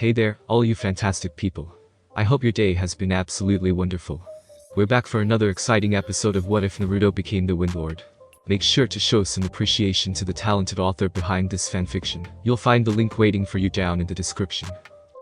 Hey there, all you fantastic people. I hope your day has been absolutely wonderful. We're back for another exciting episode of What If Naruto Became the Wind Lord. Make sure to show some appreciation to the talented author behind this fanfiction. You'll find the link waiting for you down in the description.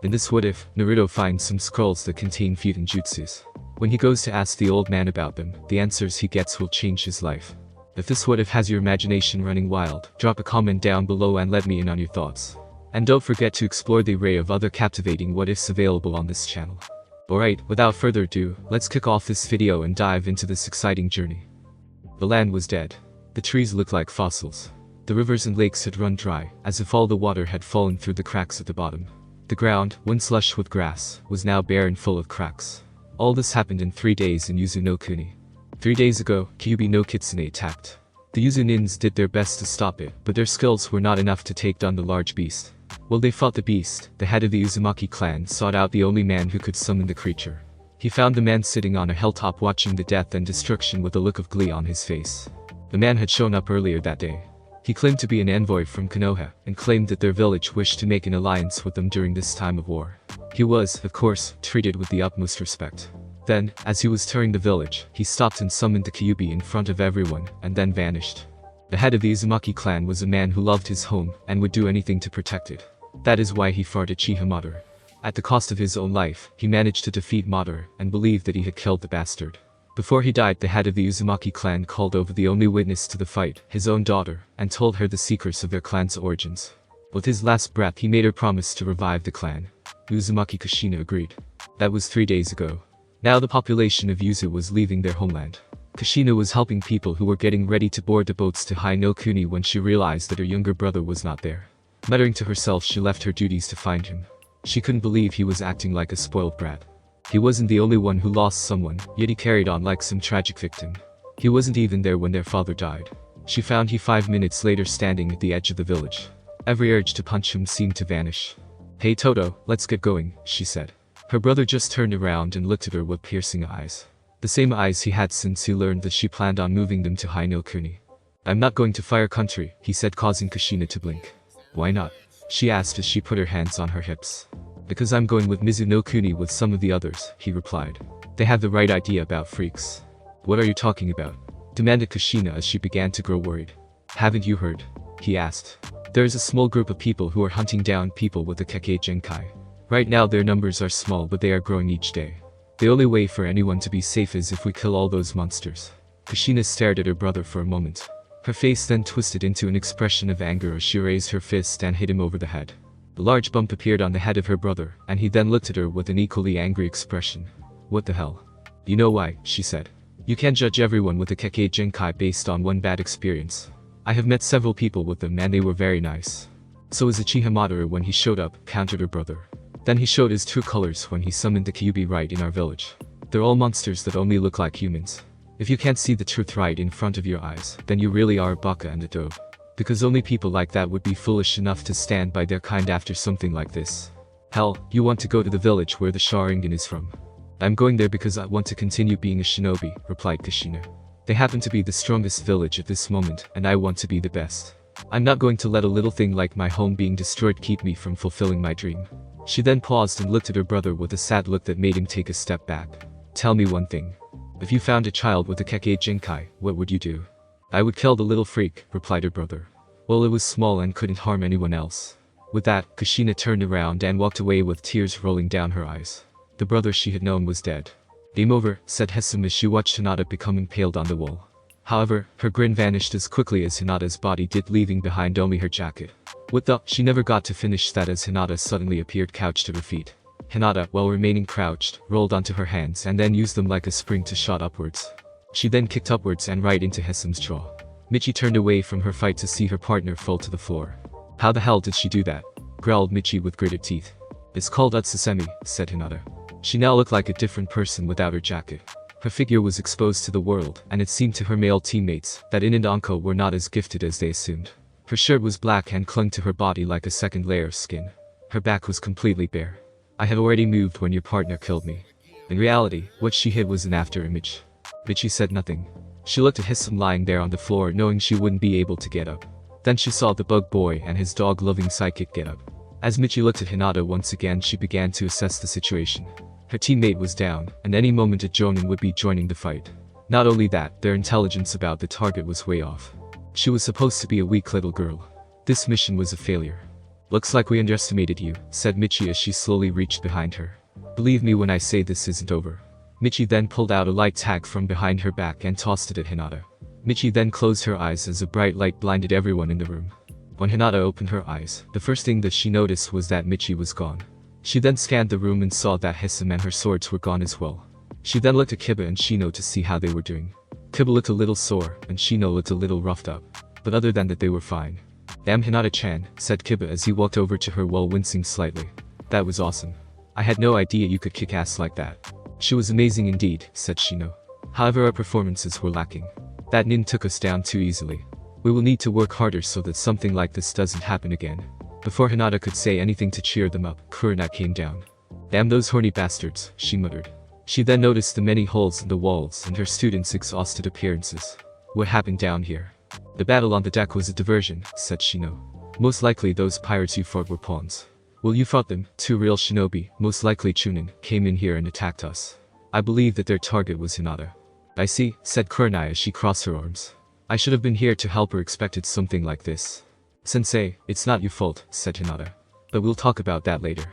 In this What If, Naruto finds some scrolls that contain Fūton Jutsus. When he goes to ask the old man about them, the answers he gets will change his life. If this What If has your imagination running wild, drop a comment down below and let me in on your thoughts. And don't forget to explore the array of other captivating what ifs available on this channel. Alright, without further ado, let's kick off this video and dive into this exciting journey. The land was dead. The trees looked like fossils. The rivers and lakes had run dry, as if all the water had fallen through the cracks at the bottom. The ground, once lush with grass, was now bare and full of cracks. All this happened in 3 days in Yuzun no Kuni. 3 days ago, Kyuubi no Kitsune attacked. The Yuzunins did their best to stop it, but their skills were not enough to take down the large beast. While they fought the beast, the head of the Uzumaki clan sought out the only man who could summon the creature. He found the man sitting on a hilltop watching the death and destruction with a look of glee on his face. The man had shown up earlier that day. He claimed to be an envoy from Konoha, and claimed that their village wished to make an alliance with them during this time of war. He was, of course, treated with the utmost respect. Then, as he was touring the village, he stopped and summoned the Kyuubi in front of everyone, and then vanished. The head of the Uzumaki clan was a man who loved his home, and would do anything to protect it. That is why he fought Uchiha Madara. At the cost of his own life, he managed to defeat Madara, and believed that he had killed the bastard. Before he died, the head of the Uzumaki clan called over the only witness to the fight, his own daughter, and told her the secrets of their clan's origins. With his last breath, he made her promise to revive the clan. Uzumaki Kushina agreed. That was 3 days ago. Now the population of Yuzun was leaving their homeland. Kushina was helping people who were getting ready to board the boats to Hai no Kuni when she realized that her younger brother was not there. Muttering to herself, she left her duties to find him. She couldn't believe he was acting like a spoiled brat. He wasn't the only one who lost someone, yet he carried on like some tragic victim. He wasn't even there when their father died. She found him 5 minutes later standing at the edge of the village. Every urge to punch him seemed to vanish. "Hey Toto, let's get going," she said. Her brother just turned around and looked at her with piercing eyes. The same eyes he had since he learned that she planned on moving them to Hai no Kuni. "I'm not going to Fire Country," he said, causing Kushina to blink. "Why not?" she asked as she put her hands on her hips. "Because I'm going with Mizu no Kuni with some of the others," he replied. "They have the right idea about freaks." "What are you talking about?" demanded Kushina as she began to grow worried. "Haven't you heard?" he asked. "There is a small group of people who are hunting down people with the Kekkei Genkai. Right now their numbers are small, but they are growing each day. The only way for anyone to be safe is if we kill all those monsters." Kushina stared at her brother for a moment. Her face then twisted into an expression of anger as she raised her fist and hit him over the head. A large bump appeared on the head of her brother, and he then looked at her with an equally angry expression. "What the hell?" "You know why," she said. "You can't judge everyone with the Kekkei Genkai based on one bad experience. I have met several people with them and they were very nice." "So is Uchiha Madara when he showed up," countered her brother. "Then he showed his true colors when he summoned the Kyuubi right in our village. They're all monsters that only look like humans. If you can't see the truth right in front of your eyes, then you really are a baka and a dope. Because only people like that would be foolish enough to stand by their kind after something like this. Hell, you want to go to the village where the Sharingan is from?" "I'm going there because I want to continue being a shinobi," replied Kushina. "They happen to be the strongest village at this moment, and I want to be the best. I'm not going to let a little thing like my home being destroyed keep me from fulfilling my dream." She then paused and looked at her brother with a sad look that made him take a step back. "Tell me one thing. If you found a child with a Kekkei Genkai, what would you do?" "I would kill the little freak," replied her brother. "Well, it was small and couldn't harm anyone else." With that, Kushina turned around and walked away with tears rolling down her eyes. The brother she had known was dead. "Game over," said Hesum as she watched Hinata become impaled on the wall. However, her grin vanished as quickly as Hinata's body did, leaving behind only her jacket. What the? She never got to finish that as Hinata suddenly appeared couched at her feet. Hinata, while remaining crouched, rolled onto her hands and then used them like a spring to shot upwards. She then kicked upwards and right into Hesum's jaw. Michi turned away from her fight to see her partner fall to the floor. "How the hell did she do that?" growled Michi with gritted teeth. "It's called Utsusemi," said Hinata. She now looked like a different person without her jacket. Her figure was exposed to the world, and it seemed to her male teammates that In and Anko were not as gifted as they assumed. Her shirt was black and clung to her body like a second layer of skin. Her back was completely bare. "I had already moved when your partner killed me." In reality, what she hid was an after-image. Michi said nothing. She looked at Hesum lying there on the floor, knowing she wouldn't be able to get up. Then she saw the bug boy and his dog-loving sidekick get up. As Michi looked at Hinata once again, she began to assess the situation. Her teammate was down, and any moment a Jonin would be joining the fight. Not only that, their intelligence about the target was way off. She was supposed to be a weak little girl. This mission was a failure. Looks like we underestimated you, said Michi as she slowly reached behind her. Believe me when I say this isn't over. Michi then pulled out a light tag from behind her back and tossed it at Hinata. Michi then closed her eyes as a bright light blinded everyone in the room. When Hinata opened her eyes, the first thing that she noticed was that Michi was gone. She then scanned the room and saw that Hisam and her swords were gone as well. She then looked at Kiba and Shino to see how they were doing. Kiba looked a little sore, and Shino looked a little roughed up. But other than that they were fine. Damn Hinata-chan, said Kiba as he walked over to her while wincing slightly. That was awesome. I had no idea you could kick ass like that. She was amazing indeed, said Shino. However, our performances were lacking. That nin took us down too easily. We will need to work harder so that something like this doesn't happen again. Before Hinata could say anything to cheer them up, Kurina came down. Damn those horny bastards, she muttered. She then noticed the many holes in the walls and her students' exhausted appearances. What happened down here? The battle on the deck was a diversion, said Shino. Most likely those pirates you fought were pawns. Well, you fought them, 2 real shinobi, most likely Chunin, came in here and attacked us. I believe that their target was Hinata. I see, said Kurina as she crossed her arms. I should have been here to help or expected something like this. Sensei, it's not your fault, said Hinata. But we'll talk about that later.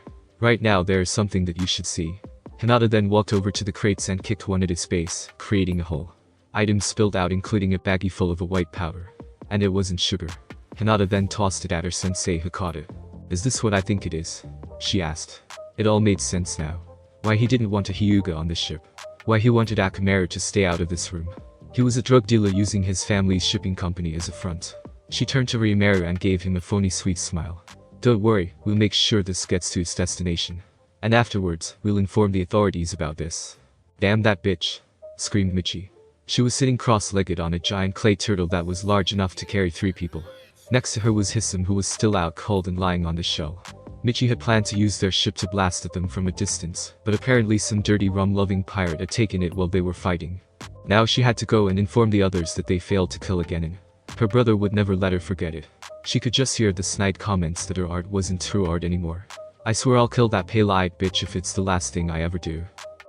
Right now there is something that you should see. Hinata then walked over to the crates and kicked one at its base, creating a hole. Items spilled out including a baggie full of a white powder. And it wasn't sugar. Hinata then tossed it at her sensei who caught it. Is this what I think it is? She asked. It all made sense now. Why he didn't want a Hyuga on the ship. Why he wanted Akamaru to stay out of this room. He was a drug dealer using his family's shipping company as a front. She turned to Ryumaru and gave him a phony sweet smile. Don't worry, we'll make sure this gets to its destination. And afterwards, we'll inform the authorities about this. Damn that bitch, screamed Michi. She was sitting cross-legged on a giant clay turtle that was large enough to carry 3 people. Next to her was Hisam, who was still out cold and lying on the shell. Michi had planned to use their ship to blast at them from a distance, but apparently some dirty rum-loving pirate had taken it while they were fighting. Now she had to go and inform the others that they failed to kill Genin. Her brother would never let her forget it. She could just hear the snide comments that her art wasn't true art anymore. I swear I'll kill that pale-eyed bitch if it's the last thing I ever do.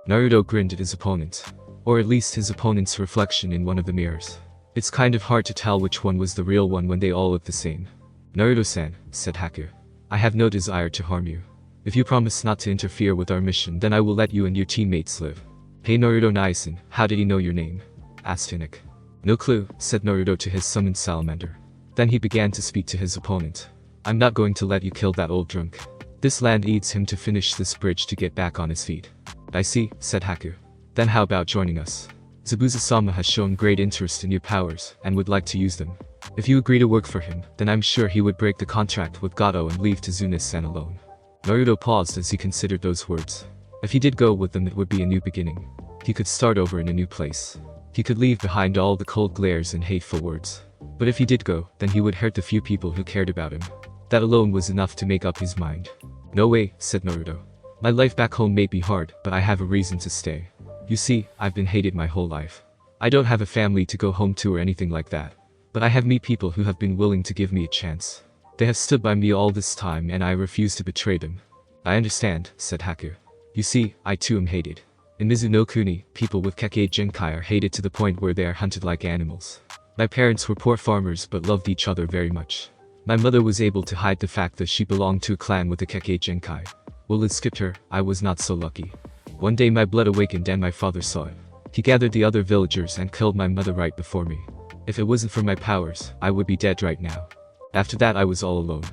Naruto grinned at his opponent. Or at least his opponent's reflection in one of the mirrors. It's kind of hard to tell which one was the real one when they all look the same. Naruto-san, said Haku. I have no desire to harm you. If you promise not to interfere with our mission, then I will let you and your teammates live. Hey Naruto-san, how did he know your name? Asked Hinik. No clue, said Naruto to his summoned salamander. Then he began to speak to his opponent. I'm not going to let you kill that old drunk. This land needs him to finish this bridge to get back on his feet. I see, said Haku. Then how about joining us? Zabuza-sama has shown great interest in your powers, and would like to use them. If you agree to work for him, then I'm sure he would break the contract with Gato and leave Tazuna-san alone. Naruto paused as he considered those words. If he did go with them, it would be a new beginning. He could start over in a new place. He could leave behind all the cold glares and hateful words. But if he did go, then he would hurt the few people who cared about him. That alone was enough to make up his mind. No way, said Naruto. My life back home may be hard, but I have a reason to stay. You see, I've been hated my whole life. I don't have a family to go home to or anything like that. But I have met people who have been willing to give me a chance. They have stood by me all this time and I refuse to betray them. I understand, said Haku. You see, I too am hated. In Mizuno Kuni, people with Kekkei Genkai are hated to the point where they are hunted like animals. My parents were poor farmers but loved each other very much. My mother was able to hide the fact that she belonged to a clan with a Kekkei Genkai. Well, it skipped her, I was not so lucky. One day my blood awakened and my father saw it. He gathered the other villagers and killed my mother right before me. If it wasn't for my powers, I would be dead right now. After that I was all alone.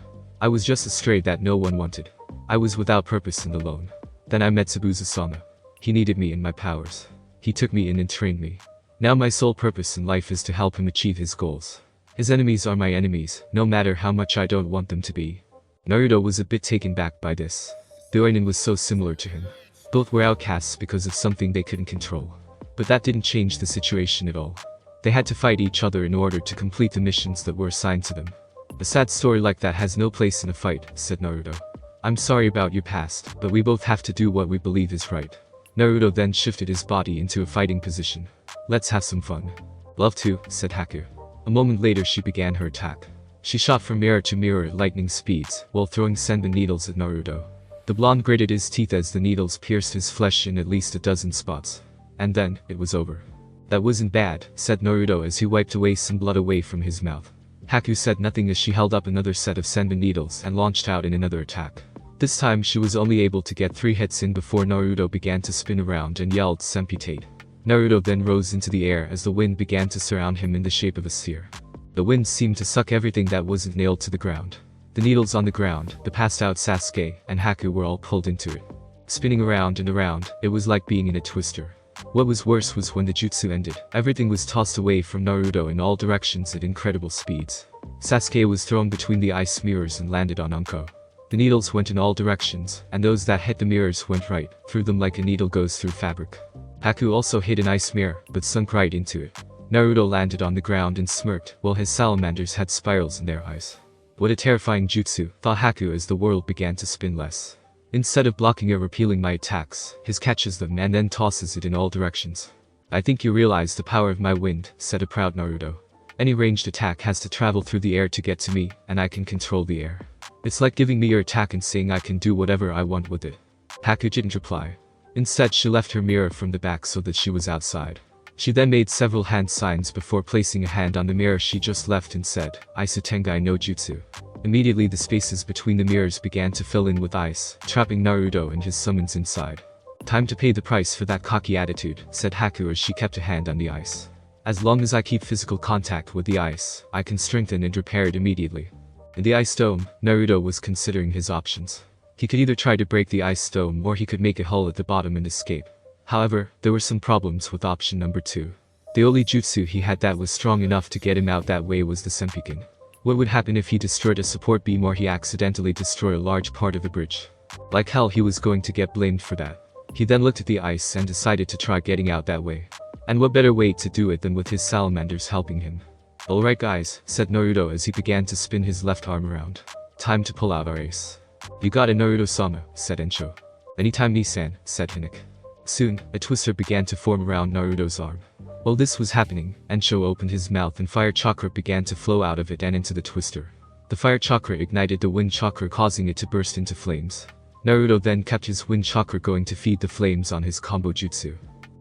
I was just a stray that no one wanted. I was without purpose and alone. Then I met Zabuza-sama. He needed me and my powers. He took me in and trained me. Now my sole purpose in life is to help him achieve his goals. His enemies are my enemies, no matter how much I don't want them to be. Naruto was a bit taken back by this. The Oinin was so similar to him. Both were outcasts because of something they couldn't control. But that didn't change the situation at all. They had to fight each other in order to complete the missions that were assigned to them. A sad story like that has no place in a fight, said Naruto. I'm sorry about your past, but we both have to do what we believe is right. Naruto then shifted his body into a fighting position. Let's have some fun. Love to, said Haku. A moment later she began her attack. She shot from mirror to mirror at lightning speeds, while throwing senbon needles at Naruto. The blonde gritted his teeth as the needles pierced his flesh in at least a dozen spots. And then, it was over. That wasn't bad, said Naruto as he wiped away some blood away from his mouth. Haku said nothing as she held up another set of senbon needles and launched out in another attack. This time she was only able to get 3 hits in before Naruto began to spin around and yelled "Senpitate." Naruto then rose into the air as the wind began to surround him in the shape of a sphere. The wind seemed to suck everything that wasn't nailed to the ground. The needles on the ground, the passed out Sasuke, and Haku were all pulled into it. Spinning around and around, it was like being in a twister. What was worse was when the jutsu ended, everything was tossed away from Naruto in all directions at incredible speeds. Sasuke was thrown between the ice mirrors and landed on Anko. The needles went in all directions, and those that hit the mirrors went right through them like a needle goes through fabric. Haku also hit an ice mirror, but sunk right into it. Naruto landed on the ground and smirked, while his salamanders had spirals in their eyes. What a terrifying jutsu, thought Haku as the world began to spin less. Instead of blocking or repelling my attacks, his catches them and then tosses it in all directions. I think you realize the power of my wind, said a proud Naruto. Any ranged attack has to travel through the air to get to me, and I can control the air. It's like giving me your attack and saying I can do whatever I want with it. Haku didn't reply. Instead she left her mirror from the back so that she was outside. She then made several hand signs before placing a hand on the mirror she just left and said, "Isu Tengai no Jutsu." Immediately the spaces between the mirrors began to fill in with ice, trapping Naruto and his summons inside. "Time to pay the price for that cocky attitude," said Haku as she kept a hand on the ice. "As long as I keep physical contact with the ice, I can strengthen and repair it immediately." In the ice dome, Naruto was considering his options. He could either try to break the ice dome or he could make a hole at the bottom and escape. However, there were some problems with option number 2. The only jutsu he had that was strong enough to get him out that way was the Senpiken. What would happen if he destroyed a support beam or he accidentally destroyed a large part of the bridge? Like hell he was going to get blamed for that. He then looked at the ice and decided to try getting out that way. And what better way to do it than with his salamanders helping him? "Alright guys," said Naruto as he began to spin his left arm around. "Time to pull out our ace." "You got it Naruto-sama," said Ensho. "Anytime Nisan," said Hinata. Soon, a twister began to form around Naruto's arm. While this was happening, Ensho opened his mouth and fire chakra began to flow out of it and into the twister. The fire chakra ignited the wind chakra causing it to burst into flames. Naruto then kept his wind chakra going to feed the flames on his combo jutsu.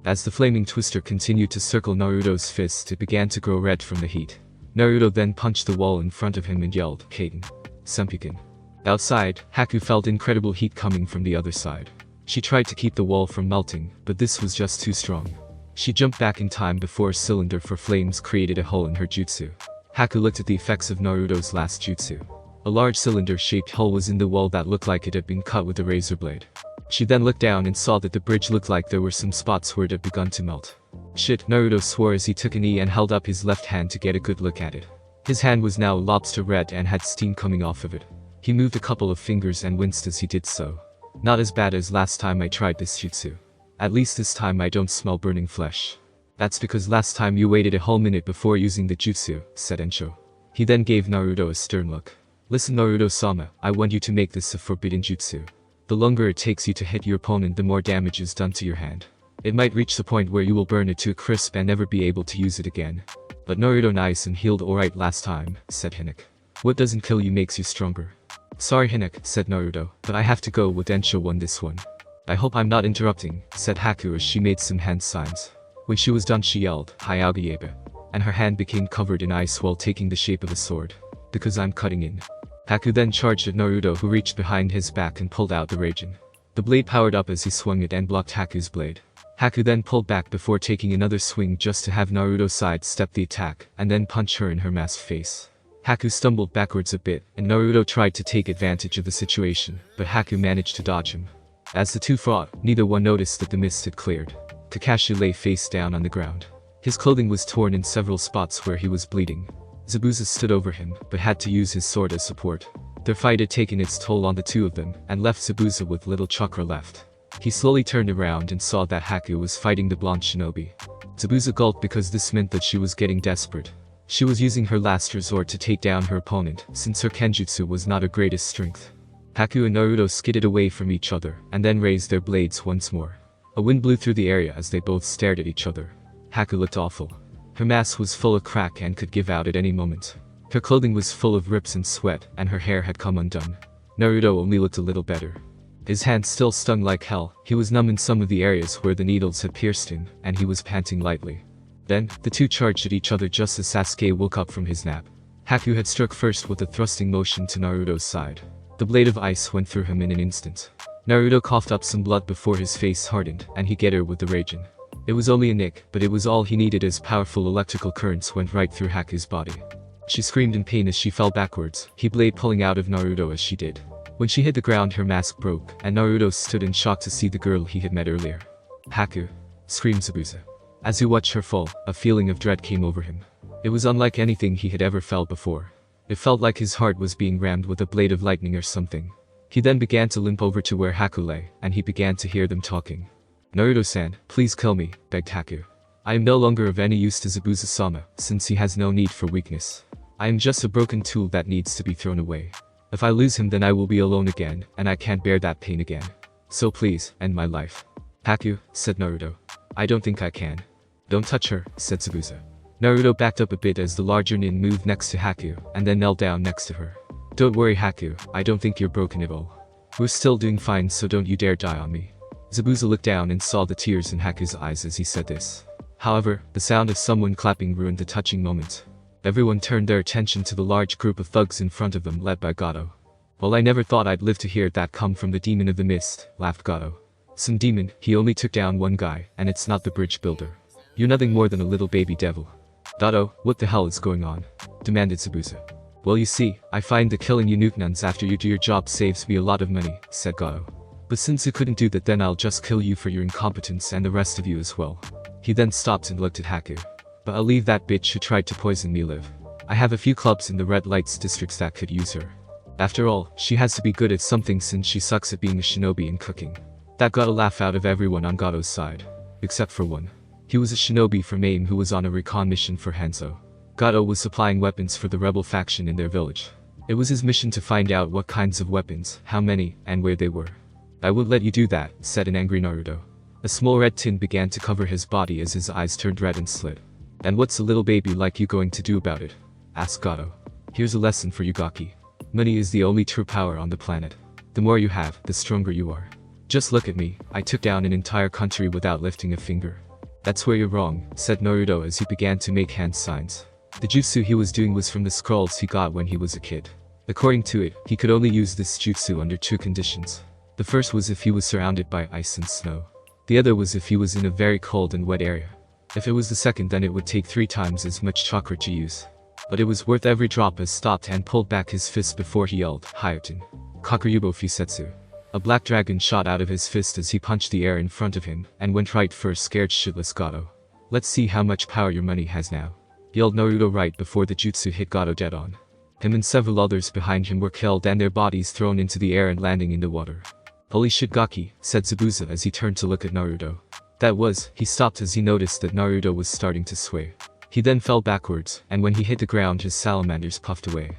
As the flaming twister continued to circle Naruto's fist, it began to grow red from the heat. Naruto then punched the wall in front of him and yelled, "Kaden. Senpiken." Outside, Haku felt incredible heat coming from the other side. She tried to keep the wall from melting, but this was just too strong. She jumped back in time before a cylinder for flames created a hole in her jutsu. Haku looked at the effects of Naruto's last jutsu. A large cylinder-shaped hole was in the wall that looked like it had been cut with a razor blade. She then looked down and saw that the bridge looked like there were some spots where it had begun to melt. "Shit," Naruto swore as he took a knee and held up his left hand to get a good look at it. His hand was now lobster red and had steam coming off of it. He moved a couple of fingers and winced as he did so. "Not as bad as last time I tried this jutsu. At least this time I don't smell burning flesh." "That's because last time you waited a whole minute before using the jutsu," said Ensho. He then gave Naruto a stern look. "Listen Naruto-sama, I want you to make this a forbidden jutsu. The longer it takes you to hit your opponent the more damage is done to your hand. It might reach the point where you will burn it to a crisp and never be able to use it again." "But Naruto nice and healed alright last time," said Hinata. "What doesn't kill you makes you stronger." "Sorry Hinata," said Naruto, "but I have to go with Ensho won this one." "I hope I'm not interrupting," said Haku as she made some hand signs. When she was done she yelled, "Hyauga," and her hand became covered in ice while taking the shape of a sword. "Because I'm cutting in." Haku then charged at Naruto who reached behind his back and pulled out the Raijin. The blade powered up as he swung it and blocked Haku's blade. Haku then pulled back before taking another swing just to have Naruto sidestep the attack and then punch her in her masked face. Haku stumbled backwards a bit, and Naruto tried to take advantage of the situation, but Haku managed to dodge him. As the two fought, neither one noticed that the mist had cleared. Kakashi lay face down on the ground. His clothing was torn in several spots where he was bleeding. Zabuza stood over him, but had to use his sword as support. Their fight had taken its toll on the two of them, and left Zabuza with little chakra left. He slowly turned around and saw that Haku was fighting the blonde shinobi. Zabuza gulped because this meant that she was getting desperate. She was using her last resort to take down her opponent, since her kenjutsu was not her greatest strength. Haku and Naruto skidded away from each other, and then raised their blades once more. A wind blew through the area as they both stared at each other. Haku looked awful. Her mask was full of crack and could give out at any moment. Her clothing was full of rips and sweat, and her hair had come undone. Naruto only looked a little better. His hand still stung like hell, he was numb in some of the areas where the needles had pierced him, and he was panting lightly. Then, the two charged at each other just as Sasuke woke up from his nap. Haku had struck first with a thrusting motion to Naruto's side. The blade of ice went through him in an instant. Naruto coughed up some blood before his face hardened, and he get her with the raging. It was only a nick, but it was all he needed as powerful electrical currents went right through Haku's body. She screamed in pain as she fell backwards, he blade pulling out of Naruto as she did. When she hit the ground her mask broke, and Naruto stood in shock to see the girl he had met earlier. Haku! Screamed Zabuza. As he watched her fall, a feeling of dread came over him. It was unlike anything he had ever felt before. It felt like his heart was being rammed with a blade of lightning or something. He then began to limp over to where Haku lay, and he began to hear them talking. Naruto-san, please kill me, begged Haku. I am no longer of any use to Zabuza-sama, since he has no need for weakness. I am just a broken tool that needs to be thrown away. If I lose him then I will be alone again, and I can't bear that pain again. So please, end my life. Haku, said Naruto. I don't think I can. Don't touch her, said Zabuza. Naruto backed up a bit as the larger nin moved next to Haku, and then knelt down next to her. Don't worry Haku, I don't think you're broken at all. We're still doing fine so don't you dare die on me. Zabuza looked down and saw the tears in Haku's eyes as he said this. However, the sound of someone clapping ruined the touching moment. Everyone turned their attention to the large group of thugs in front of them led by Gato. Well, I never thought I'd live to hear that come from the demon of the mist, laughed Gato. Some demon, he only took down one guy, and it's not the bridge builder. You're nothing more than a little baby devil. Gato, what the hell is going on? Demanded Zabuza. Well you see, I find that killing you nuke-nuns after you do your job saves me a lot of money, said Gato. But since you couldn't do that then I'll just kill you for your incompetence and the rest of you as well. He then stopped and looked at Haku. But I'll leave that bitch who tried to poison me live. I have a few clubs in the red lights districts that could use her. After all, she has to be good at something since she sucks at being a shinobi and cooking. That got a laugh out of everyone on Gato's side. Except for one. He was a shinobi from AIM who was on a recon mission for Hanzo. Gato was supplying weapons for the rebel faction in their village. It was his mission to find out what kinds of weapons, how many, and where they were. I would let you do that, said an angry Naruto. A small red tint began to cover his body as his eyes turned red and slid. And what's a little baby like you going to do about it? Asked Gato. Here's a lesson for you Gaki. Money is the only true power on the planet. The more you have, the stronger you are. Just look at me, I took down an entire country without lifting a finger. That's where you're wrong, said Naruto as he began to make hand signs. The jutsu he was doing was from the scrolls he got when he was a kid. According to it, he could only use this jutsu under two conditions. The first was if he was surrounded by ice and snow. The other was if he was in a very cold and wet area. If it was the second then it would take 3 times as much chakra to use. But it was worth every drop as stopped and pulled back his fist before he yelled, Hyoten. Kakuryubo Fusetsu. A black dragon shot out of his fist as he punched the air in front of him, and went right for a scared shitless Gato. Let's see how much power your money has now. Yelled Naruto right before the jutsu hit Gato dead on. Him and several others behind him were killed and their bodies thrown into the air and landing in the water. Holy shit Gaki, said Zabuza as he turned to look at Naruto. He stopped as he noticed that Naruto was starting to sway. He then fell backwards, and when he hit the ground his salamanders puffed away.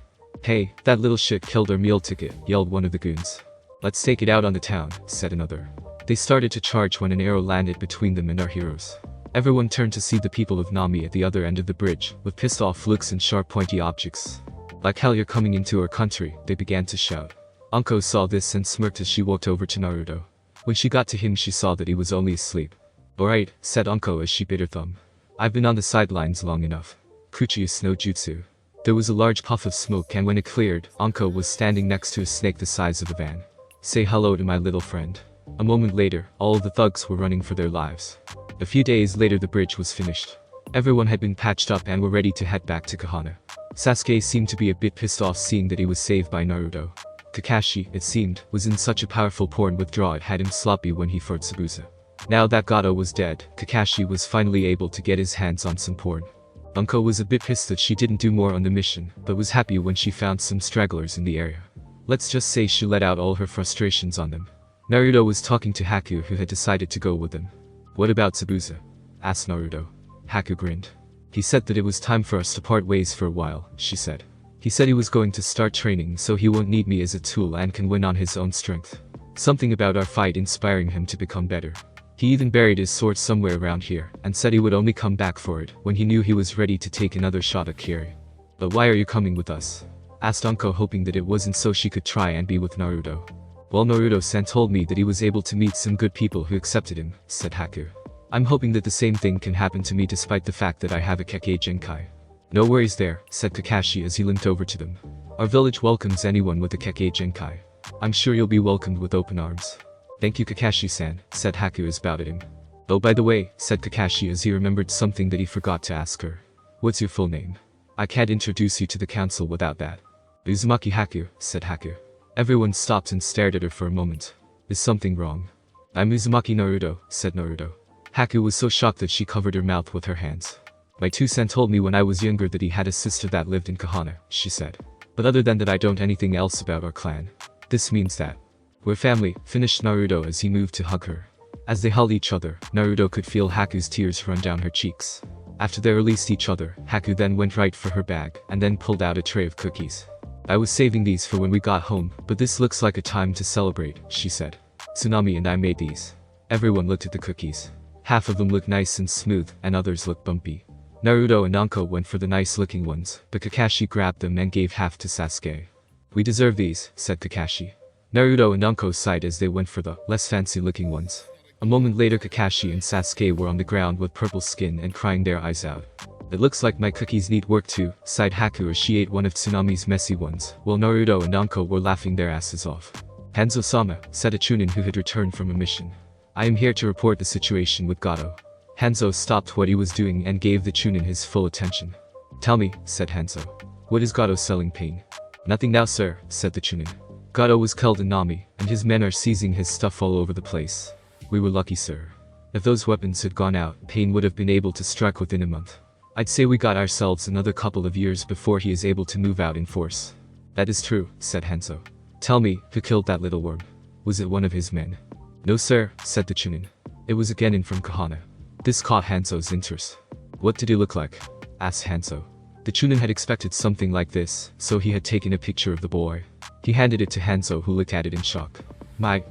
Hey, that little shit killed our meal ticket, yelled one of the goons. Let's take it out on the town, said another. They started to charge when an arrow landed between them and our heroes. Everyone turned to see the people of Nami at the other end of the bridge, with pissed off looks and sharp pointy objects. Like hell you're coming into our country, they began to shout. Anko saw this and smirked as she walked over to Naruto. When she got to him she saw that he was only asleep. Alright, said Anko as she bit her thumb. I've been on the sidelines long enough. Kuchiya snow jutsu. There was a large puff of smoke and when it cleared, Anko was standing next to a snake the size of a van. Say hello to my little friend. A moment later, all of the thugs were running for their lives. A few days later the bridge was finished. Everyone had been patched up and were ready to head back to Konoha. Sasuke seemed to be a bit pissed off seeing that he was saved by Naruto. Kakashi, it seemed, was in such a powerful porn withdrawal it had him sloppy when he fought Zabuza. Now that Gato was dead, Kakashi was finally able to get his hands on some porn. Anko was a bit pissed that she didn't do more on the mission, but was happy when she found some stragglers in the area. Let's just say she let out all her frustrations on them. Naruto was talking to Haku who had decided to go with them. What about Zabuza? Asked Naruto. Haku grinned. He said that it was time for us to part ways for a while, she said. He said he was going to start training so he won't need me as a tool and can win on his own strength. Something about our fight inspiring him to become better. He even buried his sword somewhere around here, and said he would only come back for it when he knew he was ready to take another shot at Kiri. "But why are you coming with us?" asked Anko, hoping that it wasn't so she could try and be with Naruto. "Well, Naruto-san told me that he was able to meet some good people who accepted him," said Haku. "I'm hoping that the same thing can happen to me despite the fact that I have a Kekkei Genkai." "No worries there," said Kakashi as he limped over to them. "Our village welcomes anyone with a Kekkei Genkai. I'm sure you'll be welcomed with open arms." "Thank you, Kakashi-san," said Haku as bowed at him. "Oh, by the way," said Kakashi as he remembered something that he forgot to ask her. "What's your full name? I can't introduce you to the council without that." "Uzumaki Haku," said Haku. Everyone stopped and stared at her for a moment. "Is something wrong?" "I'm Uzumaki Naruto," said Naruto. Haku was so shocked that she covered her mouth with her hands. "My two-sen told me when I was younger that he had a sister that lived in Konoha," she said. "But other than that I don't anything else about our clan. This means that we're family," finished Naruto as he moved to hug her. As they held each other, Naruto could feel Haku's tears run down her cheeks. After they released each other, Haku then went right for her bag and then pulled out a tray of cookies. "I was saving these for when we got home, but this looks like a time to celebrate," she said. "Tsunami and I made these." Everyone looked at the cookies. Half of them looked nice and smooth, and others looked bumpy. Naruto and Anko went for the nice-looking ones, but Kakashi grabbed them and gave half to Sasuke. "We deserve these," said Kakashi. Naruto and Anko sighed as they went for the less fancy-looking ones. A moment later, Kakashi and Sasuke were on the ground with purple skin and crying their eyes out. "It looks like my cookies need work too," sighed Haku as she ate one of Tsunami's messy ones, while Naruto and Anko were laughing their asses off. "Hanzo-sama," said a chunin who had returned from a mission. "I am here to report the situation with Gato." Hanzo stopped what he was doing and gave the chunin his full attention. "Tell me," said Hanzo. "What is Gato selling pain?" "Nothing now, sir," said the chunin. "Gato was killed in Nami, and his men are seizing his stuff all over the place. We were lucky, sir. If those weapons had gone out, Pain would have been able to strike within a month. I'd say we got ourselves another couple of years before he is able to move out in force." "That is true," said Hanzo. "Tell me, who killed that little worm? Was it one of his men?" "No, sir," said the chunin. "It was a genin from Konoha." This caught Hanzo's interest. "What did he look like?" asked Hanzo. The chunin had expected something like this, so he had taken a picture of the boy. He handed it to Hanzo, who looked at it in shock. My,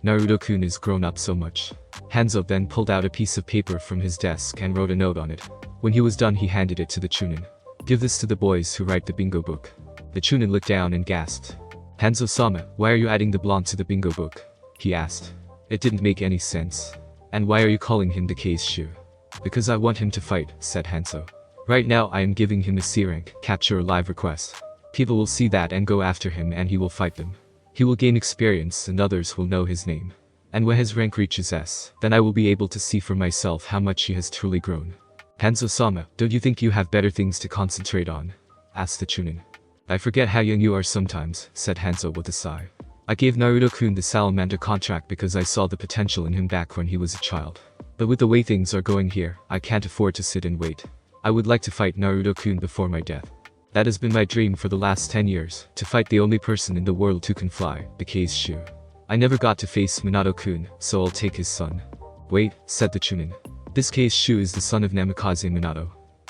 Naruto-kun is grown up so much." Hanzo then pulled out a piece of paper from his desk and wrote a note on it. When he was done, he handed it to the chunin. "Give this to the boys who write the bingo book." The chunin looked down and gasped. "Hanzo-sama, why are you adding the blonde to the bingo book?" he asked. It didn't make any sense. "And why are you calling him the Sesshu?" "Because I want him to fight," said Hanzo. "Right now I am giving him a C rank, capture a live request. People will see that and go after him and he will fight them. He will gain experience and others will know his name. And when his rank reaches S, then I will be able to see for myself how much he has truly grown." "Hanzo-sama, don't you think you have better things to concentrate on?" asked the chunin. "I forget how young you are sometimes," said Hanzo with a sigh. "I gave Naruto-kun the salamander contract because I saw the potential in him back when he was a child. But with the way things are going here, I can't afford to sit and wait. I would like to fight Naruto-kun before my death. That has been my dream for the last 10 years, to fight the only person in the world who can fly, the Sesshu. I never got to face Minato-kun, so I'll take his son." "Wait," said the chunin. "This Sesshu is the son of Namikaze Minato."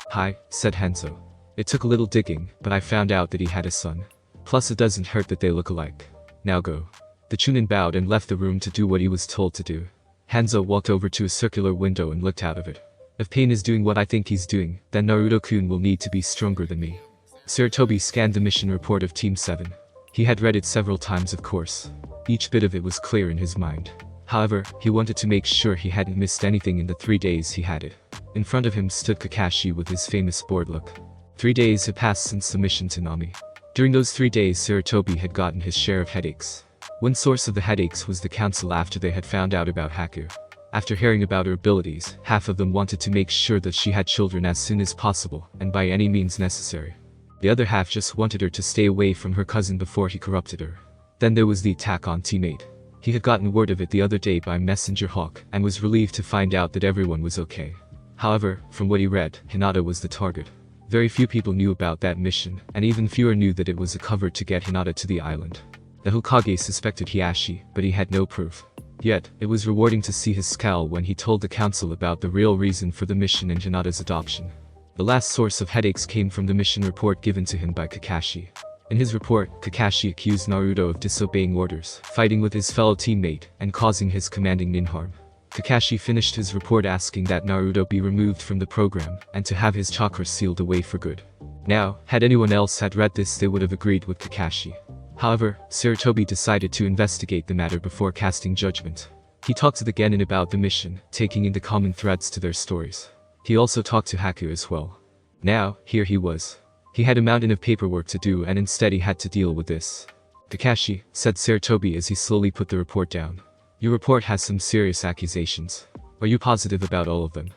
"Hi," said Hanzo. "It took a little digging, but I found out that he had a son. Plus it doesn't hurt that they look alike. Now go." The chunin bowed and left the room to do what he was told to do. Hanzo walked over to a circular window and looked out of it. "If Pain is doing what I think he's doing, then Naruto-kun will need to be stronger than me." Sarutobi scanned the mission report of Team 7. He had read it several times, of course. Each bit of it was clear in his mind. However, he wanted to make sure he hadn't missed anything in the 3 days he had it. In front of him stood Kakashi with his famous bored look. 3 days had passed since the mission to Nami. During those 3 days, Sarutobi had gotten his share of headaches. One source of the headaches was the council after they had found out about Haku. After hearing about her abilities, half of them wanted to make sure that she had children as soon as possible, and by any means necessary. The other half just wanted her to stay away from her cousin before he corrupted her. Then there was the attack on Teammate. He had gotten word of it the other day by Messenger Hawk and was relieved to find out that everyone was okay. However, from what he read, Hinata was the target. Very few people knew about that mission, and even fewer knew that it was a cover to get Hinata to the island. The Hokage suspected Hiashi, but he had no proof. Yet, it was rewarding to see his scowl when he told the council about the real reason for the mission and Hinata's adoption. The last source of headaches came from the mission report given to him by Kakashi. In his report, Kakashi accused Naruto of disobeying orders, fighting with his fellow teammate, and causing his commanding nin harm. Kakashi finished his report asking that Naruto be removed from the program, and to have his chakra sealed away for good. Now, had anyone else had read this, they would have agreed with Kakashi. However, Sarutobi decided to investigate the matter before casting judgment. He talked to the Genin about the mission, taking in the common threads to their stories. He also talked to Haku as well. Now, here he was. He had a mountain of paperwork to do and instead he had to deal with this. Kakashi, said Sarutobi as he slowly put the report down. Your report has some serious accusations. Are you positive about all of them?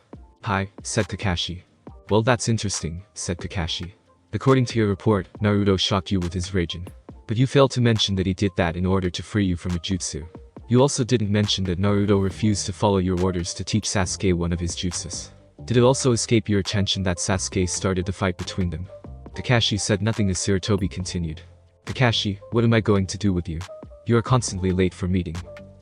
Hi, said Kakashi. Well, that's interesting, said Kakashi. According to your report, Naruto shocked you with his raging. But you failed to mention that he did that in order to free you from a jutsu. You also didn't mention that Naruto refused to follow your orders to teach Sasuke one of his jutsus. Did it also escape your attention that Sasuke started the fight between them? Kakashi said nothing as Sarutobi continued. Kakashi, what am I going to do with you? You are constantly late for meeting.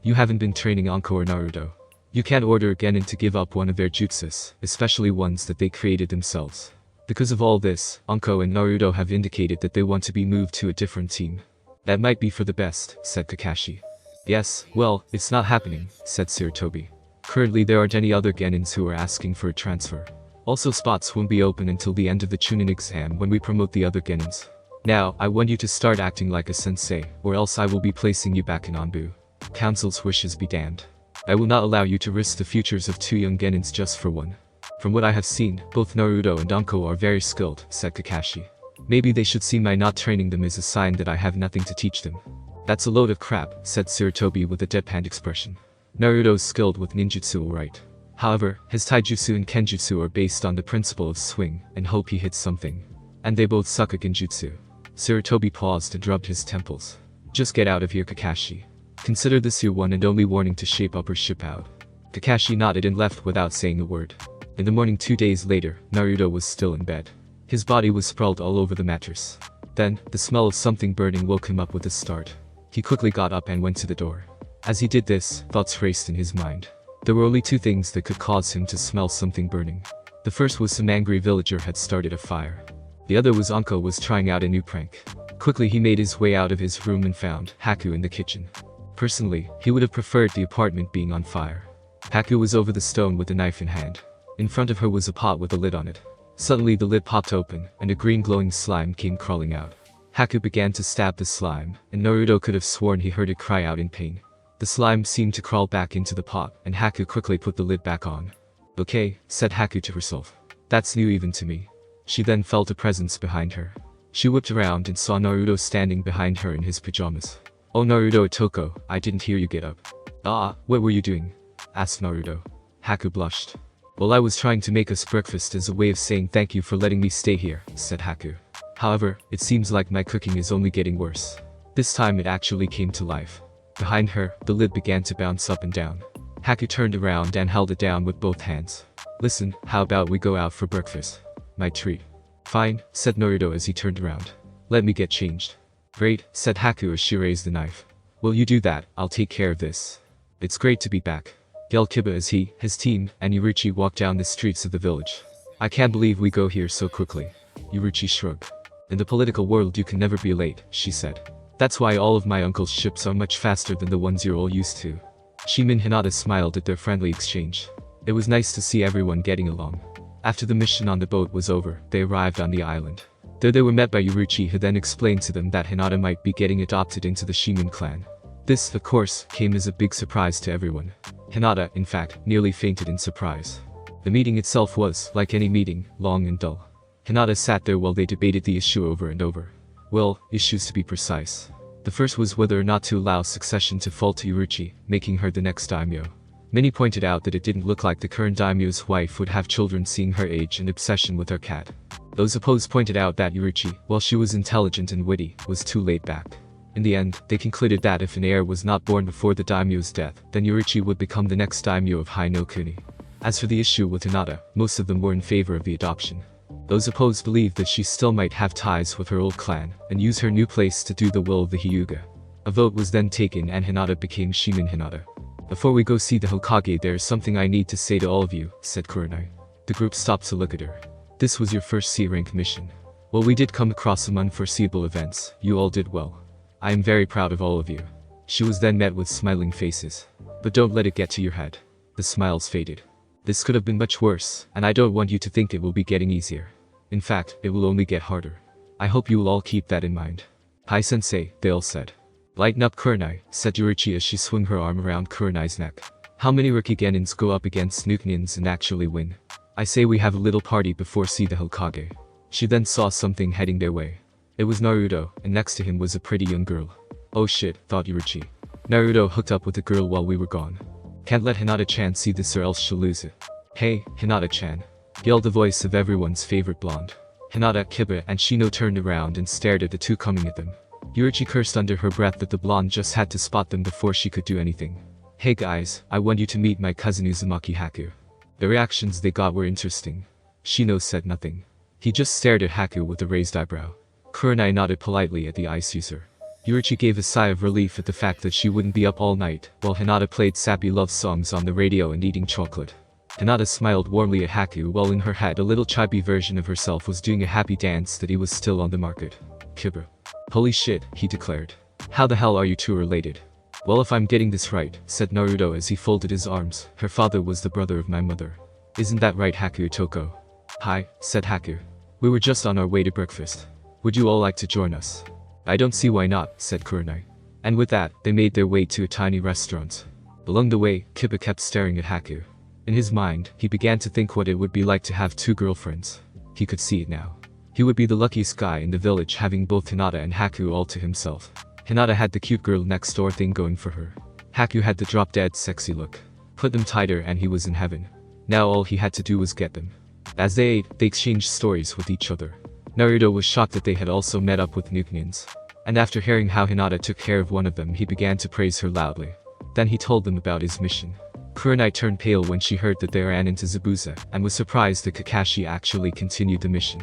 You haven't been training Anko or Naruto. You can't order a Genin to give up one of their jutsus, especially ones that they created themselves. Because of all this, Anko and Naruto have indicated that they want to be moved to a different team. That might be for the best, said Kakashi. Yes, well, it's not happening, said Sarutobi. Currently there aren't any other Genins who are asking for a transfer. Also spots won't be open until the end of the Chunin exam when we promote the other Genins. Now, I want you to start acting like a sensei, or else I will be placing you back in Anbu. Council's wishes be damned. I will not allow you to risk the futures of 2 young Genins just for one. From what I have seen, both Naruto and Anko are very skilled, said Kakashi. Maybe they should see my not training them as a sign that I have nothing to teach them. That's a load of crap, said Sarutobi with a deadpan expression. Naruto's skilled with ninjutsu alright. However, his taijutsu and kenjutsu are based on the principle of swing and hope he hits something. And they both suck at genjutsu. Sarutobi paused and rubbed his temples. Just get out of here, Kakashi. Consider this your one and only warning to shape up or ship out. Kakashi nodded and left without saying a word. In the morning 2 days later, Naruto was still in bed. His body was sprawled all over the mattress. Then, the smell of something burning woke him up with a start. He quickly got up and went to the door. As he did this, thoughts raced in his mind. There were only 2 things that could cause him to smell something burning. The first was some angry villager had started a fire. The other was Anko was trying out a new prank. Quickly he made his way out of his room and found Haku in the kitchen. Personally, he would have preferred the apartment being on fire. Haku was over the stone with a knife in hand. In front of her was a pot with a lid on it. Suddenly the lid popped open, and a green glowing slime came crawling out. Haku began to stab the slime, and Naruto could have sworn he heard it cry out in pain. The slime seemed to crawl back into the pot, and Haku quickly put the lid back on. Okay, said Haku to herself. That's new even to me. She then felt a presence behind her. She whipped around and saw Naruto standing behind her in his pajamas. Oh Naruto Otoko, I didn't hear you get up. Ah, what were you doing? Asked Naruto. Haku blushed. Well, I was trying to make us breakfast as a way of saying thank you for letting me stay here, said Haku. However, it seems like my cooking is only getting worse. This time it actually came to life. Behind her, the lid began to bounce up and down. Haku turned around and held it down with both hands. Listen, how about we go out for breakfast? My treat. Fine, said Naruto as he turned around. Let me get changed. Great, said Haku as she raised the knife. Will you do that? I'll take care of this. It's great to be back, yelled Kiba as he, his team, and Yuruchi walked down the streets of the village. I can't believe we go here so quickly. Yuruchi shrugged. In the political world you can never be late, she said. That's why all of my uncle's ships are much faster than the ones you're all used to. Shima and Hinata smiled at their friendly exchange. It was nice to see everyone getting along. After the mission on the boat was over, they arrived on the island. There they were met by Yuruchi, who then explained to them that Hinata might be getting adopted into the Shimin clan. This, of course, came as a big surprise to everyone. Hinata, in fact, nearly fainted in surprise. The meeting itself was, like any meeting, long and dull. Hinata sat there while they debated the issue over and over. Well, issues to be precise. The first was whether or not to allow succession to fall to Yuruchi, making her the next daimyo. Many pointed out that it didn't look like the current daimyo's wife would have children seeing her age and obsession with her cat. Those opposed pointed out that Yuruchi, while she was intelligent and witty, was too laid back. In the end, they concluded that if an heir was not born before the daimyo's death, then Yuruchi would become the next daimyo of Hai no Kuni. As for the issue with Hinata, most of them were in favor of the adoption. Those opposed believed that she still might have ties with her old clan, and use her new place to do the will of the Hyuga. A vote was then taken and Hinata became Shimin Hinata. Before we go see the Hokage, there is something I need to say to all of you, said Kurenai. The group stopped to look at her. This was your first C-rank mission. While we did come across some unforeseeable events, you all did well. I am very proud of all of you. She was then met with smiling faces. But don't let it get to your head. The smiles faded. This could have been much worse, and I don't want you to think it will be getting easier. In fact, it will only get harder. I hope you will all keep that in mind. Hi sensei, they all said. Lighten up Kurenai, said Yurichi as she swung her arm around Kurenai's neck. How many Rikigennins go up against Nuknians and actually win? I say we have a little party before see the Hokage. She then saw something heading their way. It was Naruto, and next to him was a pretty young girl. Oh shit, thought Yurichi. Naruto hooked up with a girl while we were gone. Can't let Hinata-chan see this or else she'll lose it. Hey, Hinata-chan, yelled the voice of everyone's favorite blonde. Hinata, Kiba, and Shino turned around and stared at the two coming at them. Yurichi cursed under her breath that the blonde just had to spot them before she could do anything. Hey guys, I want you to meet my cousin Uzumaki Haku. The reactions they got were interesting. Shino said nothing. He just stared at Haku with a raised eyebrow. Kurenai nodded politely at the ice user. Yurichi gave a sigh of relief at the fact that she wouldn't be up all night, while Hinata played sappy love songs on the radio and eating chocolate. Hinata smiled warmly at Haku while in her head a little chibi version of herself was doing a happy dance that he was still on the market. Kiba. Holy shit, he declared. How the hell are you two related? Well, if I'm getting this right, said Naruto as he folded his arms, her father was the brother of my mother. Isn't that right, Haku Toko? Hi, said Haku. We were just on our way to breakfast. Would you all like to join us? I don't see why not, said Kurenai. And with that, they made their way to a tiny restaurant. Along the way, Kiba kept staring at Haku. In his mind, he began to think what it would be like to have two girlfriends. He could see it now. He would be the luckiest guy in the village having both Hinata and Haku all to himself. Hinata had the cute girl next door thing going for her. Haku had the drop-dead sexy look. Put them tighter and he was in heaven. Now all he had to do was get them. As they ate, they exchanged stories with each other. Naruto was shocked that they had also met up with Nuknians. And after hearing how Hinata took care of one of them, he began to praise her loudly. Then he told them about his mission. Kurenai turned pale when she heard that they ran into Zabuza, and was surprised that Kakashi actually continued the mission.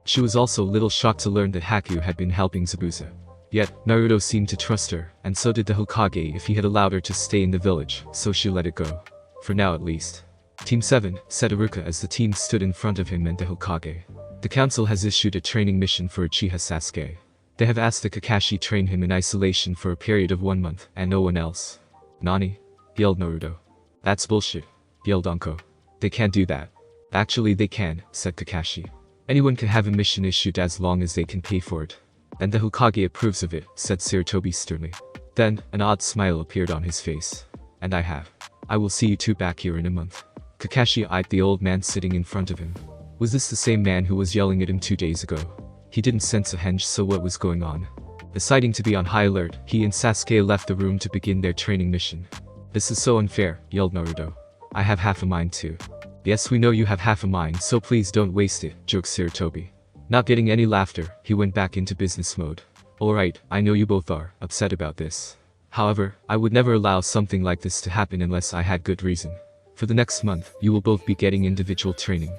She was also a little shocked to learn that Haku had been helping Zabuza. Yet, Naruto seemed to trust her, and so did the Hokage if he had allowed her to stay in the village, so she let it go. For now at least. Team 7, said Iruka as the team stood in front of him and the Hokage. The council has issued a training mission for Uchiha Sasuke. They have asked the Kakashi train him in isolation for a period of 1 month, and no one else. Nani? Yelled Naruto. That's bullshit, yelled Anko. They can't do that. Actually they can, said Kakashi. Anyone can have a mission issued as long as they can pay for it. And the Hokage approves of it, said Sarutobi sternly. Then, an odd smile appeared on his face. And I have. I will see you two back here in a month. Kakashi eyed the old man sitting in front of him. Was this the same man who was yelling at him 2 days ago? He didn't sense a hunch, so what was going on? Deciding to be on high alert, he and Sasuke left the room to begin their training mission. This is so unfair, yelled Naruto. I have half a mind too. Yes, we know you have half a mind, so please don't waste it, joked Sarutobi. Not getting any laughter, he went back into business mode. Alright, I know you both are upset about this. However, I would never allow something like this to happen unless I had good reason. For the next month, you will both be getting individual training.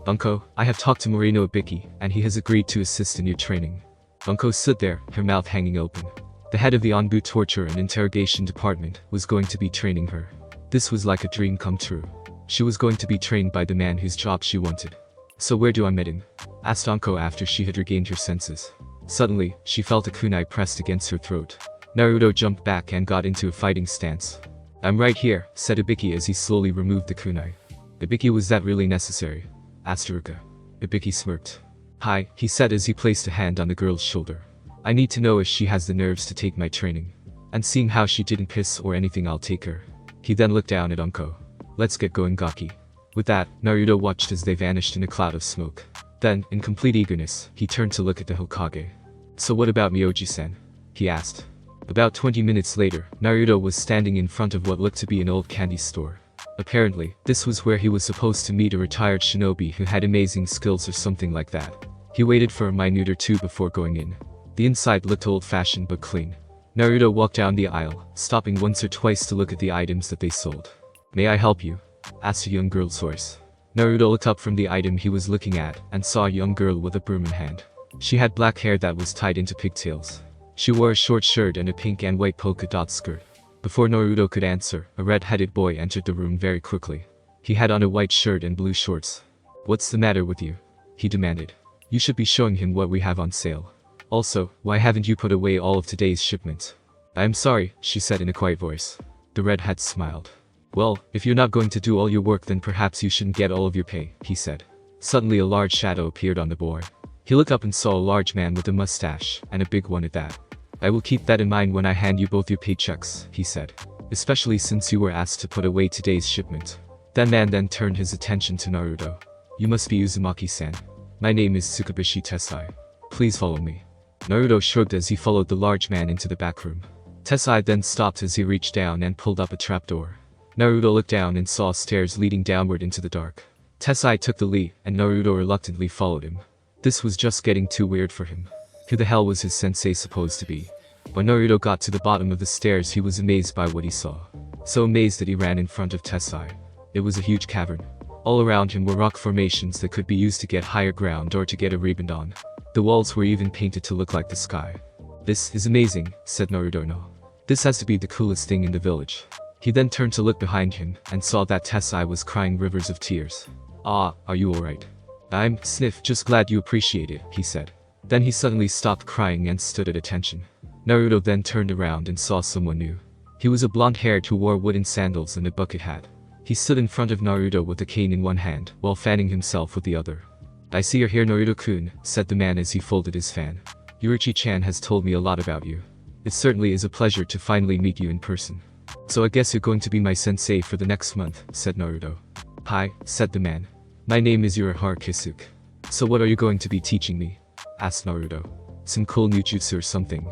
Anko, I have talked to Moreno Ibiki, and he has agreed to assist in your training. Anko stood there, her mouth hanging open. The head of the Onbu torture and interrogation department was going to be training her. This was like a dream come true. She was going to be trained by the man whose job she wanted. So where do I meet him? Asked Anko after she had regained her senses. Suddenly, she felt a kunai pressed against her throat. Naruto jumped back and got into a fighting stance. I'm right here, said Ibiki as he slowly removed the kunai. Ibiki, was that really necessary? Asked Iruka. Ibiki smirked. Hi, he said as he placed a hand on the girl's shoulder. I need to know if she has the nerves to take my training. And seeing how she didn't piss or anything, I'll take her. He then looked down at Anko. Let's get going, Gaki. With that, Naruto watched as they vanished in a cloud of smoke. Then, in complete eagerness, he turned to look at the Hokage. So what about Miyoji-san? He asked. About 20 minutes later, Naruto was standing in front of what looked to be an old candy store. Apparently, this was where he was supposed to meet a retired shinobi who had amazing skills or something like that. He waited for a minute or two before going in. The inside looked old-fashioned but clean. Naruto walked down the aisle, stopping once or twice to look at the items that they sold. May I help you? Asked a young girl's voice. Naruto looked up from the item he was looking at and saw a young girl with a broom in hand. She had black hair that was tied into pigtails. She wore a short shirt and a pink and white polka dot skirt. Before Naruto could answer, a red-headed boy entered the room very quickly. He had on a white shirt and blue shorts. What's the matter with you? He demanded. You should be showing him what we have on sale. Also, why haven't you put away all of today's shipments? I am sorry, she said in a quiet voice. The redhead smiled. Well, if you're not going to do all your work, then perhaps you shouldn't get all of your pay, he said. Suddenly a large shadow appeared on the board. He looked up and saw a large man with a mustache, and a big one at that. "I will keep that in mind when I hand you both your paychecks," he said. "Especially since you were asked to put away today's shipment." That man then turned his attention to Naruto. "You must be Uzumaki-san. My name is Tsukubishi Tessai. Please follow me." Naruto shrugged as he followed the large man into the back room. Tessai then stopped as he reached down and pulled up a trapdoor. Naruto looked down and saw stairs leading downward into the dark. Tessai took the lead, and Naruto reluctantly followed him. This was just getting too weird for him. Who the hell was his sensei supposed to be? When Naruto got to the bottom of the stairs, he was amazed by what he saw. So amazed that he ran in front of Tessai. It was a huge cavern. All around him were rock formations that could be used to get higher ground or to get a rebound on. The walls were even painted to look like the sky. "This is amazing," said Naruto. "No. This has to be the coolest thing in the village." He then turned to look behind him, and saw that Tessai was crying rivers of tears. "Ah, are you alright?" "I'm just glad you appreciate it," he said. Then he suddenly stopped crying and stood at attention. Naruto then turned around and saw someone new. He was a blonde-haired who wore wooden sandals and a bucket hat. He stood in front of Naruto with a cane in one hand, while fanning himself with the other. "I see you're here, Naruto-kun," said the man as he folded his fan. "Yuichi-chan has told me a lot about you. It certainly is a pleasure to finally meet you in person. So I guess you're going to be my sensei for the next month," said Naruto. "Hi," said the man. "My name is Urahara Kisuke. So what are you going to be teaching me?" asked Naruto. "Some cool jutsu or something?"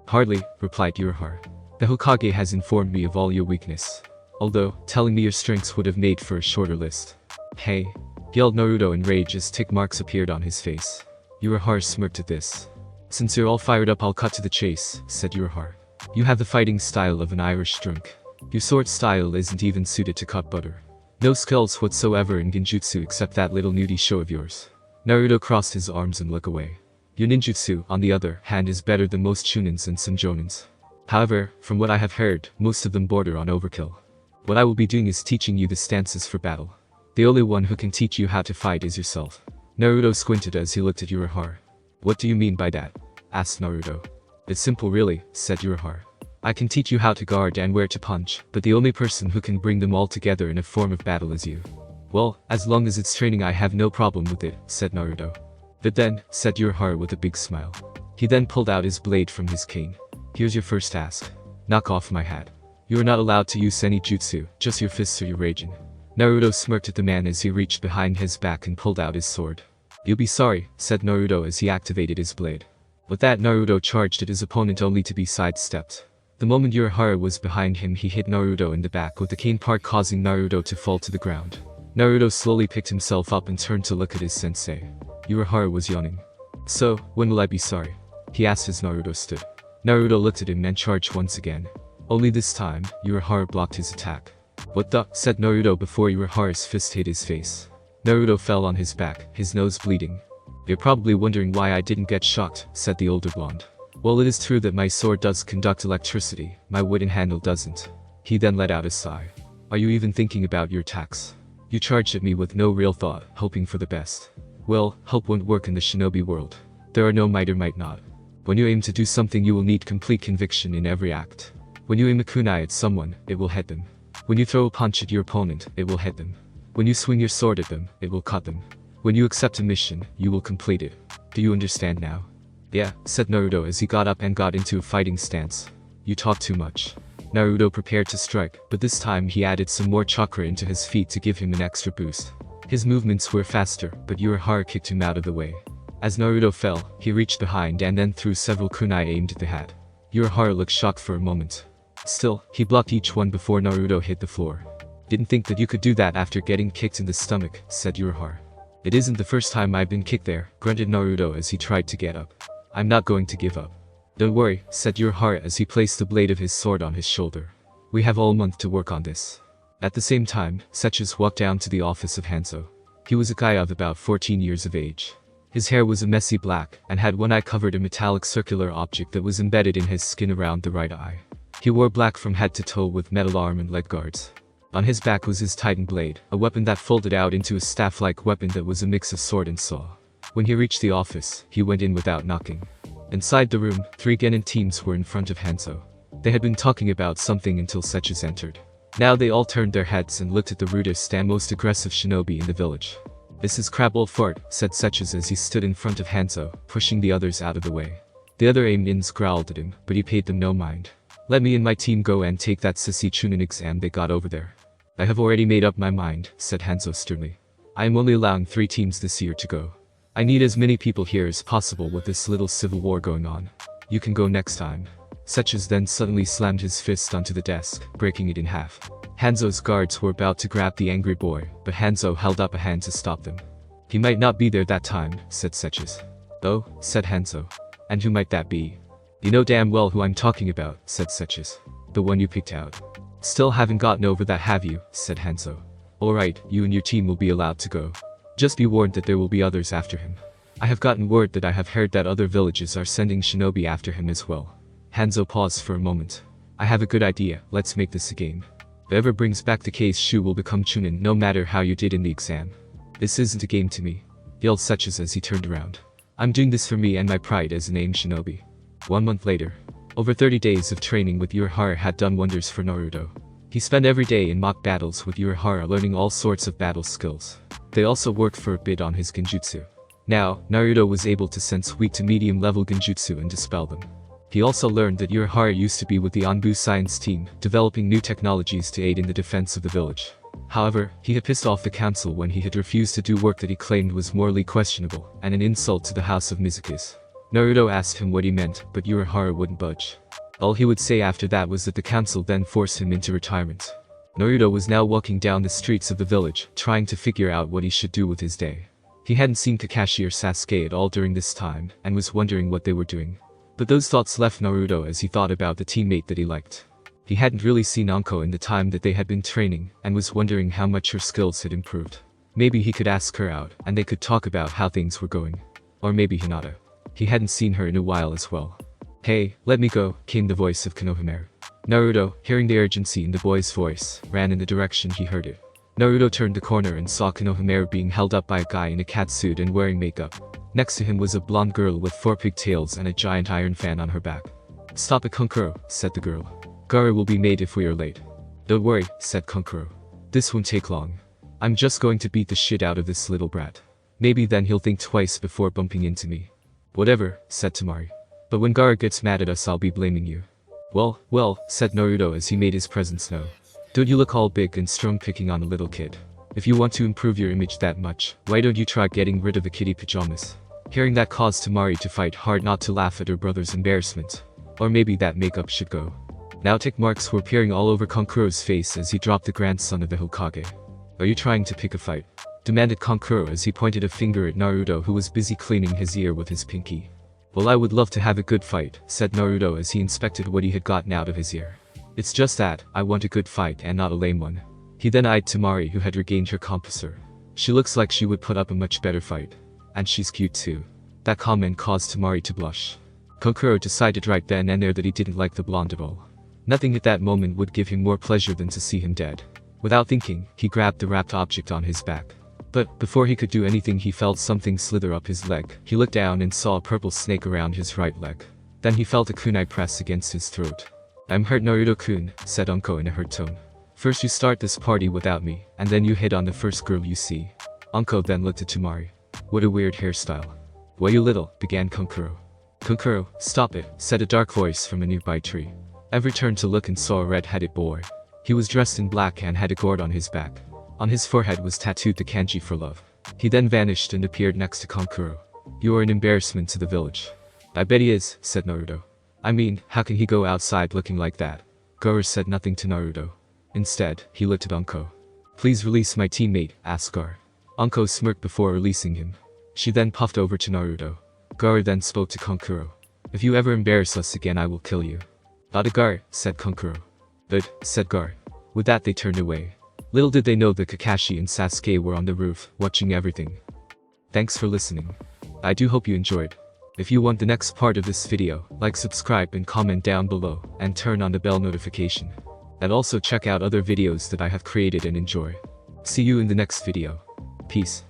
"Hardly," replied Urahara. "The Hokage has informed me of all your weakness. Although, telling me your strengths would have made for a shorter list." "Hey!" yelled Naruto in rage as tick marks appeared on his face. Urahara smirked at this. "Since you're all fired up, I'll cut to the chase," said Urahara. "You have the fighting style of an Irish drunk. Your sword style isn't even suited to cut butter. No skills whatsoever in genjutsu except that little nudie show of yours." Naruto crossed his arms and looked away. "Your ninjutsu, on the other hand, is better than most shunins and some jonins. However, from what I have heard, most of them border on overkill. What I will be doing is teaching you the stances for battle. The only one who can teach you how to fight is yourself." Naruto squinted as he looked at Urahara. "What do you mean by that?" asked Naruto. "It's simple really," said Urahara. "I can teach you how to guard and where to punch, but the only person who can bring them all together in a form of battle is you." "Well, as long as it's training, I have no problem with it," said Naruto. "But then," said Urahara with a big smile. He then pulled out his blade from his cane. "Here's your first task. Knock off my hat. You are not allowed to use any jutsu, just your fists or your raijin." Naruto smirked at the man as he reached behind his back and pulled out his sword. "You'll be sorry," said Naruto as he activated his blade. With that, Naruto charged at his opponent only to be sidestepped. The moment Urahara was behind him, he hit Naruto in the back with the cane part, causing Naruto to fall to the ground. Naruto slowly picked himself up and turned to look at his sensei. Urahara was yawning. "So, when will I be sorry?" he asked as Naruto stood. Naruto looked at him and charged once again. Only this time, Urahara blocked his attack. "What the?" said Naruto before Urahara's fist hit his face. Naruto fell on his back, his nose bleeding. "You're probably wondering why I didn't get shocked," said the older blonde. "Well, it is true that my sword does conduct electricity, my wooden handle doesn't." He then let out a sigh. "Are you even thinking about your attacks? You charged at me with no real thought, hoping for the best. Well, hope won't work in the shinobi world. There are no might or might not. When you aim to do something, you will need complete conviction in every act. When you aim a kunai at someone, it will hit them. When you throw a punch at your opponent, it will hit them. When you swing your sword at them, it will cut them. When you accept a mission, you will complete it. Do you understand now?" "Yeah," said Naruto as he got up and got into a fighting stance. "You talk too much." Naruto prepared to strike, but this time he added some more chakra into his feet to give him an extra boost. His movements were faster, but Urahara kicked him out of the way. As Naruto fell, he reached behind and then threw several kunai aimed at the hat. Urahara looked shocked for a moment. Still, he blocked each one before Naruto hit the floor. "Didn't think that you could do that after getting kicked in the stomach," said Urahara. "It isn't the first time I've been kicked there," grunted Naruto as he tried to get up. "I'm not going to give up." "Don't worry," said Urahara as he placed the blade of his sword on his shoulder. "We have all month to work on this." At the same time, Sesshu walked down to the office of Hanzo. He was a guy of about 14 years of age. His hair was a messy black, and had one eye covered a metallic circular object that was embedded in his skin around the right eye. He wore black from head to toe with metal arm and leg guards. On his back was his Titan blade, a weapon that folded out into a staff-like weapon that was a mix of sword and saw. When he reached the office, he went in without knocking. Inside the room, 3 genin teams were in front of Hanzo. They had been talking about something until Sesshu entered. Now they all turned their heads and looked at the rudest and most aggressive shinobi in the village. This is crap old fart, said Sesshu as he stood in front of Hanzo, pushing the others out of the way. The other Amins growled at him, but he paid them no mind. Let me and my team go and take that sissy Chunin exam they got over there. I have already made up my mind, said Hanzo sternly. I am only allowing 3 teams this year to go. I need as many people here as possible with this little civil war going on. You can go next time. Sesshu then suddenly slammed his fist onto the desk, breaking it in half. Hanzo's guards were about to grab the angry boy, but Hanzo held up a hand to stop them. He might not be there that time, said Sesshu. Oh, said Hanzo. And who might that be? You know damn well who I'm talking about, said Sesshu. The one you picked out. Still haven't gotten over that, have you, said Hanzo. Alright, you and your team will be allowed to go. Just be warned that there will be others after him. I have gotten word that I have heard that other villages are sending shinobi after him as well. Hanzo paused for a moment. I have a good idea, let's make this a game. Whoever brings back the case Shu will become Chunin no matter how you did in the exam. This isn't a game to me, yelled Sesshu as he turned around. I'm doing this for me and my pride as a named shinobi. 1 month later. Over 30 days of training with Urahara had done wonders for Naruto. He spent every day in mock battles with Urahara learning all sorts of battle skills. They also worked for a bit on his genjutsu. Now, Naruto was able to sense weak to medium level genjutsu and dispel them. He also learned that Urahara used to be with the Anbu science team, developing new technologies to aid in the defense of the village. However, he had pissed off the council when he had refused to do work that he claimed was morally questionable, and an insult to the house of Mizukis. Naruto asked him what he meant, but Urahara wouldn't budge. All he would say after that was that the council then forced him into retirement. Naruto was now walking down the streets of the village, trying to figure out what he should do with his day. He hadn't seen Kakashi or Sasuke at all during this time, and was wondering what they were doing. But those thoughts left Naruto as he thought about the teammate that he liked. He hadn't really seen Anko in the time that they had been training, and was wondering how much her skills had improved. Maybe he could ask her out, and they could talk about how things were going. Or maybe Hinata. He hadn't seen her in a while as well. Hey, let me go, came the voice of Konoha. Naruto, hearing the urgency in the boy's voice, ran in the direction he heard it. Naruto turned the corner and saw Konoha being held up by a guy in a cat suit and wearing makeup. Next to him was a blonde girl with 4 pigtails and a giant iron fan on her back. Stop it, Konkuro, said the girl. Gara will be made if we are late. Don't worry, said Konkuro. This won't take long. I'm just going to beat the shit out of this little brat. Maybe then he'll think twice before bumping into me. Whatever, said Temari. But when Gara gets mad at us I'll be blaming you. Well, said Naruto as he made his presence known. Don't you look all big and strong picking on a little kid. If you want to improve your image that much, why don't you try getting rid of the kitty pajamas? Hearing that caused Temari to fight hard not to laugh at her brother's embarrassment. Or maybe that makeup should go. Now tick marks were appearing all over Konkuro's face as he dropped the grandson of the Hokage. Are you trying to pick a fight? Demanded Konkuro as he pointed a finger at Naruto who was busy cleaning his ear with his pinky. Well, I would love to have a good fight, said Naruto as he inspected what he had gotten out of his ear. It's just that, I want a good fight and not a lame one. He then eyed Temari who had regained her composure. She looks like she would put up a much better fight. And she's cute too. That comment caused Temari to blush. Konkuro decided right then and there that he didn't like the blonde at all. Nothing at that moment would give him more pleasure than to see him dead. Without thinking, he grabbed the wrapped object on his back. But before he could do anything he felt something slither up his leg. He looked down and saw a purple snake around his right leg. Then he felt a kunai press against his throat. I'm hurt, Naruto-kun, said Anko in a hurt tone. First you start this party without me, and then you hit on the first girl you see. Anko then looked at Temari. What a weird hairstyle. Well, you little, began Konkuro. Konkuro, stop it, said a dark voice from a nearby tree. Every turned to look and saw a red-headed boy. He was dressed in black and had a gourd on his back. On his forehead was tattooed the kanji for love. He then vanished and appeared next to Konkuro. You are an embarrassment to the village. I bet he is, said Naruto. I mean, how can he go outside looking like that? Gara said nothing to Naruto. Instead, he looked at Anko. Please release my teammate, asked Gara. Anko smirked before releasing him. She then puffed over to Naruto. Gara then spoke to Konkuro. If you ever embarrass us again I will kill you. Gar, said Konkuro. But, said Gara. With that they turned away. Little did they know that Kakashi and Sasuke were on the roof, watching everything. Thanks for listening. I do hope you enjoyed. If you want the next part of this video, like, subscribe and comment down below, and turn on the bell notification. And also check out other videos that I have created and enjoy. See you in the next video. Peace.